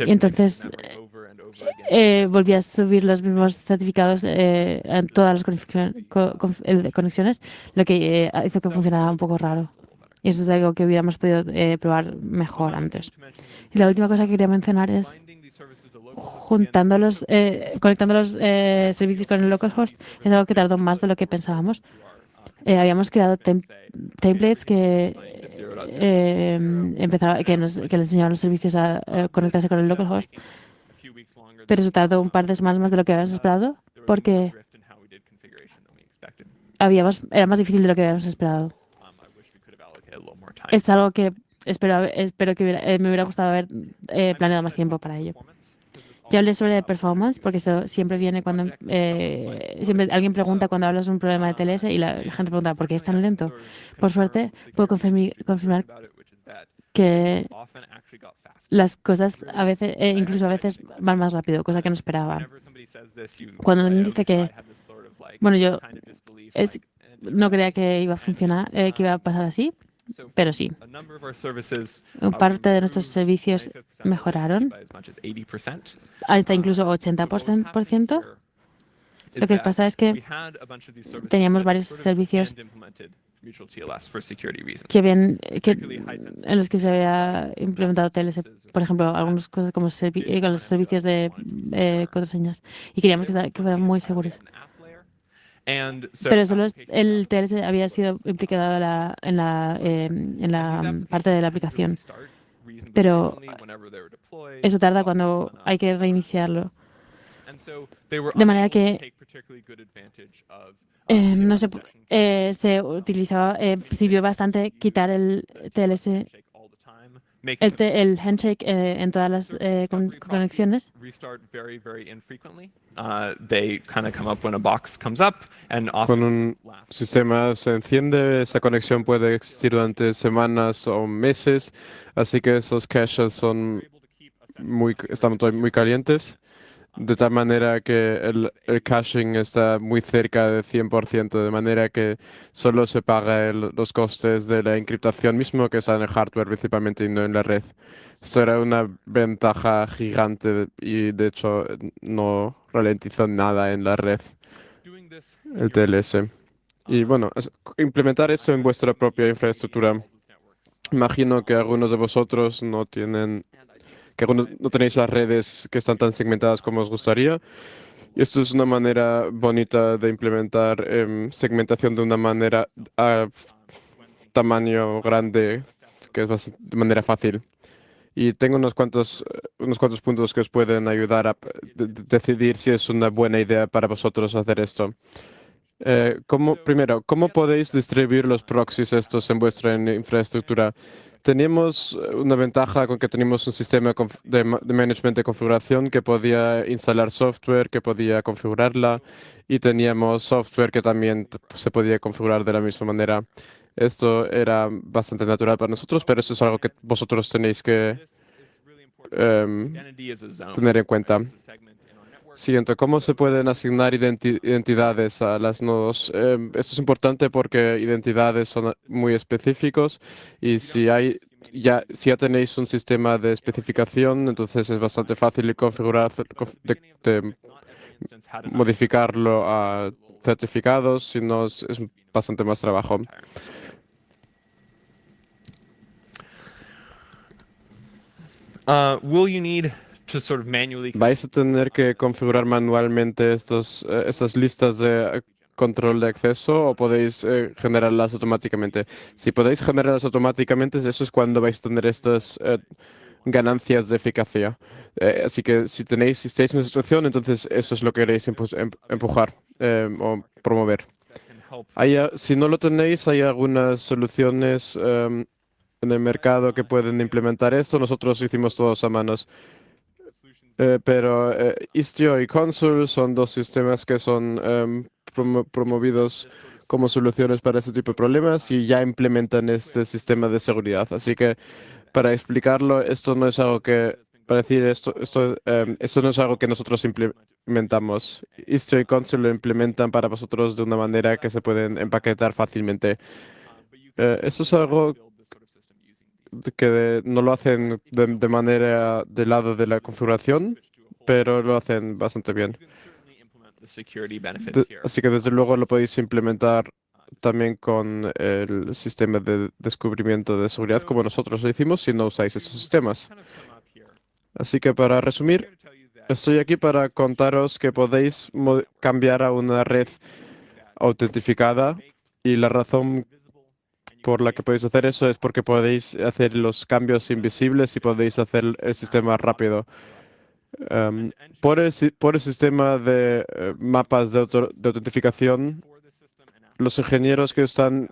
Y entonces volví a subir los mismos certificados en todas las conexiones, lo que hizo que funcionara un poco raro. Y eso es algo que hubiéramos podido probar mejor antes. Y la última cosa que quería mencionar es conectando los servicios con el localhost. Es algo que tardó más de lo que pensábamos. Habíamos creado templates que les enseñaban los servicios a conectarse con el localhost, pero eso tardó un par de semanas más de lo que habíamos esperado, porque era más difícil de lo que habíamos esperado. Es algo que espero que me hubiera gustado haber planeado más tiempo para ello. Yo hablé sobre performance porque eso siempre viene cuando siempre alguien pregunta cuando hablas de un problema de TLS y la gente pregunta ¿por qué es tan lento? Por suerte, puedo confirmar que las cosas incluso a veces van más rápido, cosa que no esperaba. Cuando alguien dice que, bueno, yo no creía que iba a funcionar, que iba a pasar así, pero sí, parte de nuestros servicios mejoraron, hasta incluso 80%. Lo que pasa es que teníamos varios servicios en los que se había implementado TLS, por ejemplo, algunas cosas como con los servicios de contraseñas, y queríamos que fueran muy seguros. Pero solo el TLS había sido implicado en la parte de la aplicación. Pero eso tarda cuando hay que reiniciarlo. De manera que no se utilizaba, sirvió bastante quitar el TLS, el handshake en todas las conexiones. Cuando un sistema se enciende, esa conexión puede existir durante semanas o meses, así que esos caches están muy calientes, de tal manera que el caching está muy cerca del 100%, de manera que solo se paga los costes de la encriptación mismo, que está en el hardware principalmente y no en la red. Esto era una ventaja gigante y de hecho no ralentizó nada en la red, el TLS. Y bueno, implementar esto en vuestra propia infraestructura. Imagino que algunos de vosotros no tenéis las redes que están tan segmentadas como os gustaría. Y esto es una manera bonita de implementar segmentación de una manera a tamaño grande, que es de manera fácil. Y tengo unos cuantos puntos que os pueden ayudar a decidir si es una buena idea para vosotros hacer esto. Primero, ¿cómo podéis distribuir los proxies estos en vuestra infraestructura? Teníamos una ventaja con que teníamos un sistema de management de configuración que podía instalar software, que podía configurarla, y teníamos software que también se podía configurar de la misma manera. Esto era bastante natural para nosotros, pero eso es algo que vosotros tenéis que tener en cuenta. Siguiente, ¿cómo se pueden asignar identidades a las nodos? Esto es importante porque identidades son muy específicos y si ya tenéis un sistema de especificación, entonces es bastante fácil de configurar, de modificarlo a certificados, si no es bastante más trabajo. ¿Vais a tener que configurar manualmente estas listas de control de acceso o podéis generarlas automáticamente? Si podéis generarlas automáticamente, eso es cuando vais a tener estas ganancias de eficacia. Así que si estáis en una situación, entonces eso es lo que queréis empujar o promover. Si no lo tenéis, hay algunas soluciones en el mercado que pueden implementar esto. Nosotros hicimos todos a manos. Pero Istio y Consul son dos sistemas que son promovidos como soluciones para este tipo de problemas y ya implementan este sistema de seguridad. Así que para explicarlo, esto no es algo que, para decir esto no es algo que nosotros implementamos. Istio y Consul lo implementan para vosotros de una manera que se pueden empaquetar fácilmente. Esto es algo que no lo hacen de manera del lado de la configuración, pero lo hacen bastante bien. Así que desde luego lo podéis implementar también con el sistema de descubrimiento de seguridad como nosotros lo hicimos si no usáis esos sistemas. Así que para resumir, estoy aquí para contaros que podéis cambiar a una red autentificada y la razón por la que podéis hacer eso es porque podéis hacer los cambios invisibles y podéis hacer el sistema rápido. Por el sistema de mapas de autentificación, los ingenieros que están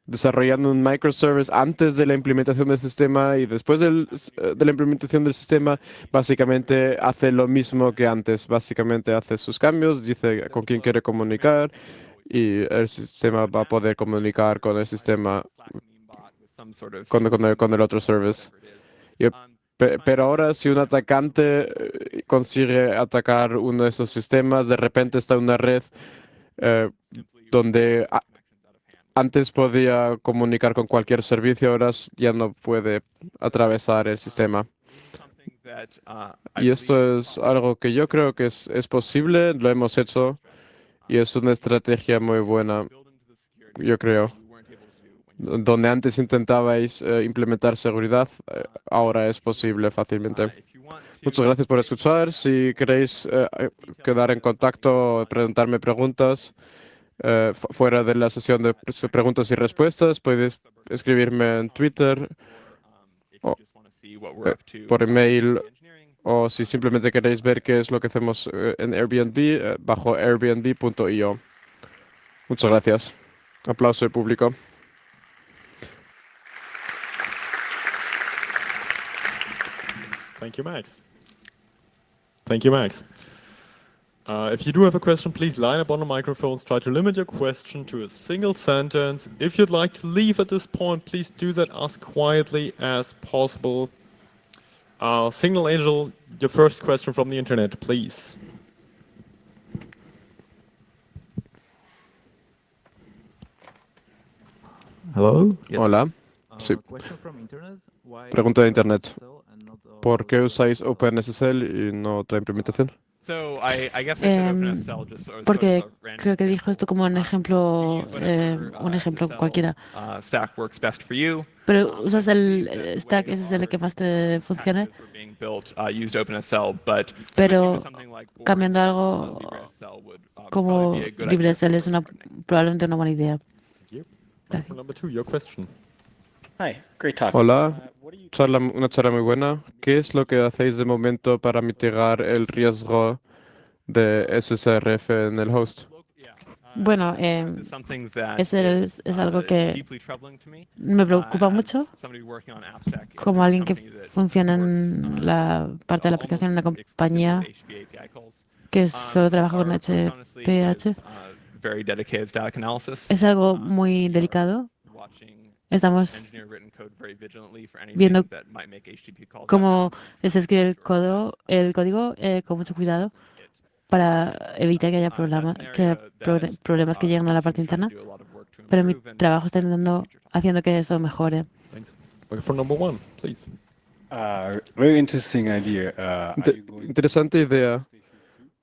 desarrollando un microservice antes de la implementación del sistema y después de la implementación del sistema, básicamente hace lo mismo que antes. Básicamente hace sus cambios, dice con quién quiere comunicar, y el sistema va a poder comunicar con el sistema, con el otro service. Pero ahora, si un atacante consigue atacar uno de esos sistemas, de repente está en una red donde antes podía comunicar con cualquier servicio, ahora ya no puede atravesar el sistema. Y esto es algo que yo creo que es posible, lo hemos hecho y es una estrategia muy buena, yo creo. Donde antes intentabais implementar seguridad, ahora es posible fácilmente. Muchas gracias por escuchar. Si queréis quedar en contacto, preguntarme preguntas fuera de la sesión de preguntas y respuestas, podéis escribirme en Twitter o por email, o si simplemente queréis ver qué es lo que hacemos en Airbnb, bajo airbnb.io. Muchas gracias. Aplauso del público. Thank you, Max. Thank you, Max. If you do have a question, please line up on the microphones. Try to limit your question to a single sentence. If you'd like to leave at this point, please do that as quietly as possible. Signal Angel, your first question from the internet, please. Hello? Hola. Sí. Pregunta de internet. ¿Por qué usáis OpenSSL y no otra implementación? Porque creo que dijo esto como un ejemplo cualquiera. Pero usas el stack SSL que más te funcione. Pero cambiando algo como LibreSSL es probablemente una buena idea. Microphone number 2, your question. Hi, great talk. Hola, una charla muy buena. ¿Qué es lo que hacéis de momento para mitigar el riesgo de SSRF en el host? Bueno, es algo que me preocupa mucho. Como alguien que funciona en la parte de la aplicación en una compañía que solo trabaja con HPH, es algo muy delicado. Estamos viendo cómo se escribe el código con mucho cuidado para evitar que haya problemas que lleguen a la parte interna. Pero mi trabajo está haciendo que eso mejore. Thanks. Microphone number 1, please. Very interesting idea. Interesante idea.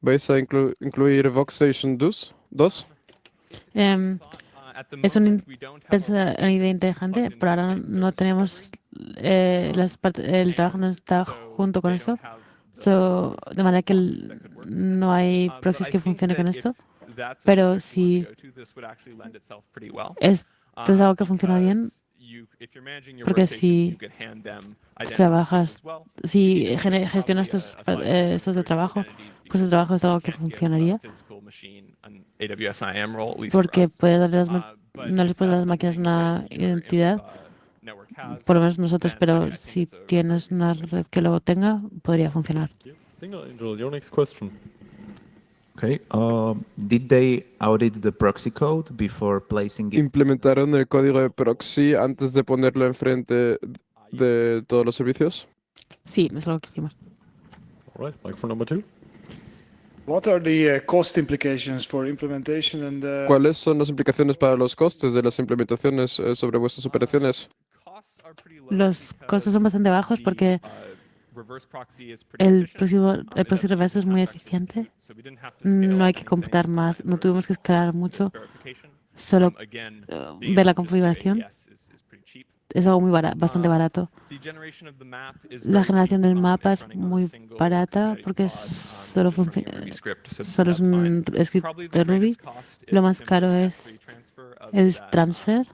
¿Vais a incluir VoxStation 2? Es una idea interesante, pero ahora no tenemos el trabajo no está junto con eso, de manera que no hay proxies que funcionen con esto. Pero si esto es algo que funciona bien, porque si gestionas estos de trabajo, pues el trabajo es algo que funcionaría. Porque no les puedes dar a las máquinas una identidad, por lo menos nosotros, pero si tienes una red que lo tenga, podría funcionar. Signal Angel, your next question. Okay. Did they audit the proxy code before placing it? ¿Implementaron el código de proxy antes de ponerlo enfrente de todos los servicios? Sí, es lo que hicimos. All right, microphone number 2. What are the cost implications for implementation and ¿Cuáles son las implicaciones para los costes de las implementaciones sobre vuestras operaciones? Los costos son bastante bajos porque el proxy reverso es muy eficiente. No hay que computar más, no tuvimos que escalar mucho, solo ver la configuración. Es algo bastante barato. La generación del mapa es muy barata porque solo es un script de Ruby. Lo más caro es el transfer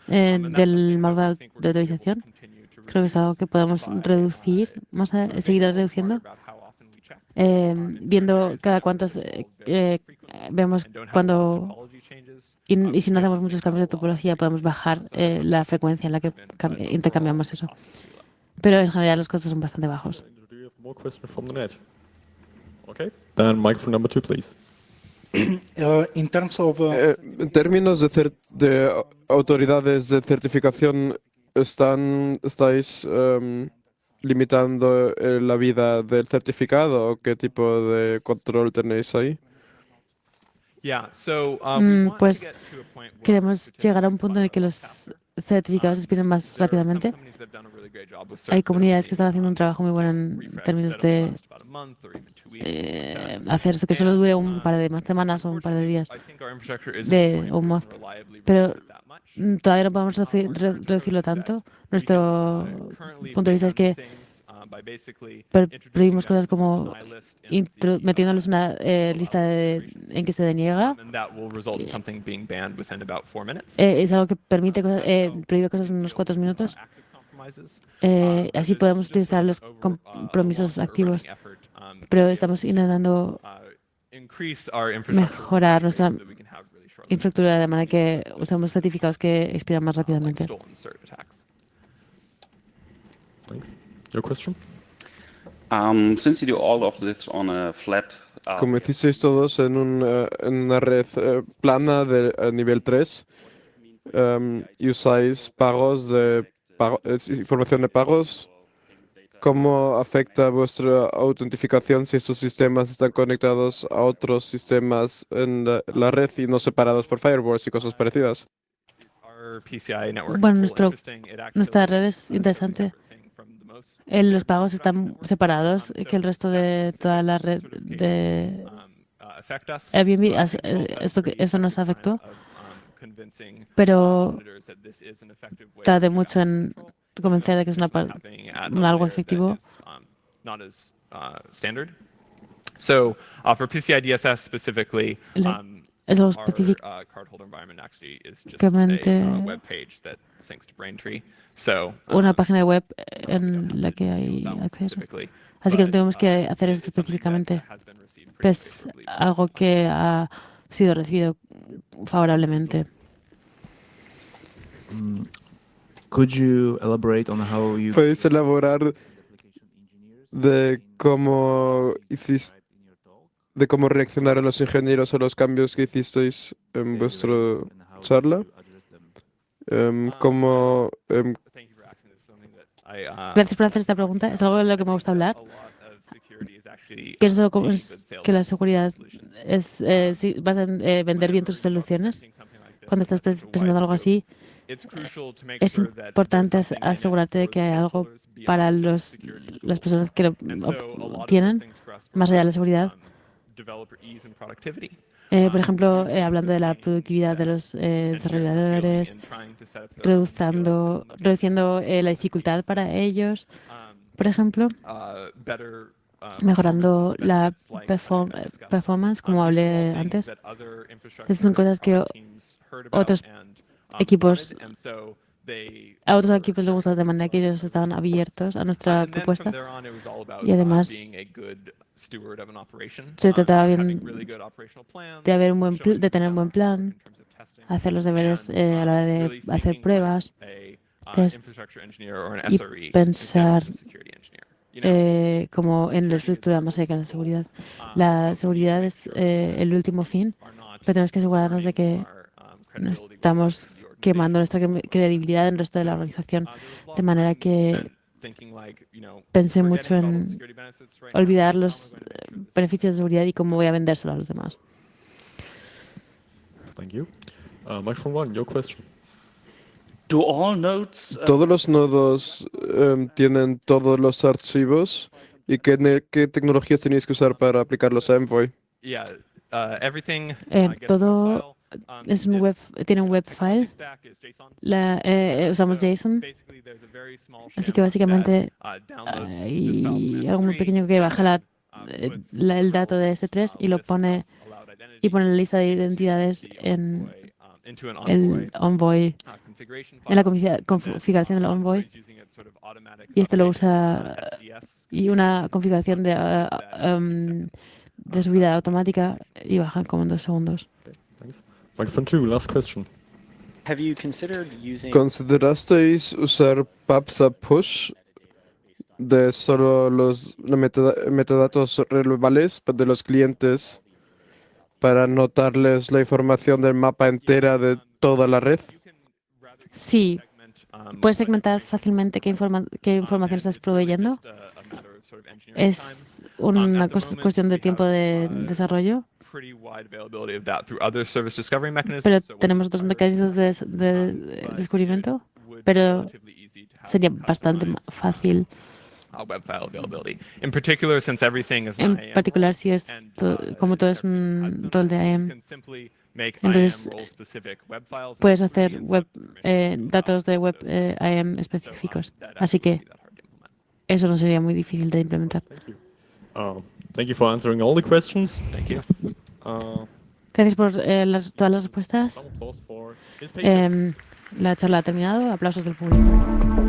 del mapa de autorización. Creo que es algo que podemos reducir, seguir reduciendo, viendo cada cuántos vemos cuando. Y si no hacemos muchos cambios de topología, podemos bajar la frecuencia en la que intercambiamos eso. Pero en general los costos son bastante bajos. Do you have more questions from the net? Okay, then microphone number 2, please. in terms of En términos de autoridades de certificación, ¿estáis limitando la vida del certificado o qué tipo de control tenéis ahí? Pues queremos llegar a un punto en el que los certificados expiren más rápidamente. Hay comunidades que están haciendo un trabajo muy bueno en términos de hacer eso que solo dure un par de semanas o un par de días de un mod. Pero todavía no podemos reducirlo tanto. Nuestro punto de vista es que prohibimos cosas como metiéndoles una lista en que se deniega. Es algo que permite prohíbe cosas en unos 4 minutos. Así podemos utilizar los compromisos activos. Pero estamos intentando mejorar nuestra infraestructura de manera que usemos certificados que expiran más rápidamente. Thanks. Your question? Since you do all of this on a flat, Como hicisteis todos en una red plana de nivel 3 y usáis pagos información de pagos, ¿cómo afecta vuestra autentificación si estos sistemas están conectados a otros sistemas en la red y no separados por firewalls y cosas parecidas? Bueno, nuestra red es interesante. Los pagos están separados que el resto de toda la red de Airbnb. Eso nos afectó, pero tardé mucho en convencer de que es algo efectivo. For PCI DSS specifically, Es algo our cardholder environment actually is just a web page that syncs to Braintree. So una página web en la que hay acceso. Así que no tenemos que hacer esto específicamente. Es algo que ha sido recibido favorablemente. Could you elaborate on how you ¿Podéis elaborar de cómo reaccionaron los ingenieros a los cambios que hicisteis en vuestra charla? Gracias por hacer esta pregunta. Es algo de lo que me gusta hablar. Pienso que la seguridad vas a vender bien tus soluciones. Cuando estás presentando algo así, es importante asegurarte de que hay algo para las personas que lo obtienen, más allá de la seguridad. Por ejemplo, hablando de la productividad de los desarrolladores, reduciendo la dificultad para ellos, por ejemplo, mejorando la performance, como hablé antes. Esas son cosas que a otros equipos les gusta, de manera que ellos estaban abiertos a nuestra propuesta. Y además, se trataba bien de tener un buen plan, hacer los deberes a la hora de hacer pruebas, test, y pensar como en la estructura más allá que en la seguridad. La seguridad es el último fin, pero tenemos que asegurarnos de que no estamos quemando nuestra credibilidad en el resto de la organización, de manera que pensé mucho en olvidar los beneficios de seguridad y cómo voy a vendérselo a los demás. Thank you. Microphone 1, your question. do all nodes ¿Todos los nodos tienen todos los archivos? ¿Y qué tecnologías tenéis que usar para aplicarlos a Envoy? Todo es tiene un web file. Usamos JSON. Así que básicamente hay algo muy pequeño que baja el dato de S3 y pone la lista de identidades en el Envoy, en la configuración del Envoy. Y esto lo usa y una configuración de subida automática y baja como en 2 segundos. Microphone 2, last question. ¿Considerasteis usar PubSub Push de solo los metadatos relevantes de los clientes para anotarles la información del mapa entera de toda la red? Sí, puedes segmentar fácilmente qué información estás proveyendo. Es una cuestión de tiempo de desarrollo. Pero tenemos otros mecanismos de descubrimiento, pero sería bastante fácil. En particular, si es como todo es un rol de IAM, entonces puedes hacer datos de web IAM específicos. Así que eso no sería muy difícil de implementar. Thank you for answering all the questions. Thank you. Gracias por todas las respuestas. Applause for his patience. La charla ha terminado. Aplausos del público.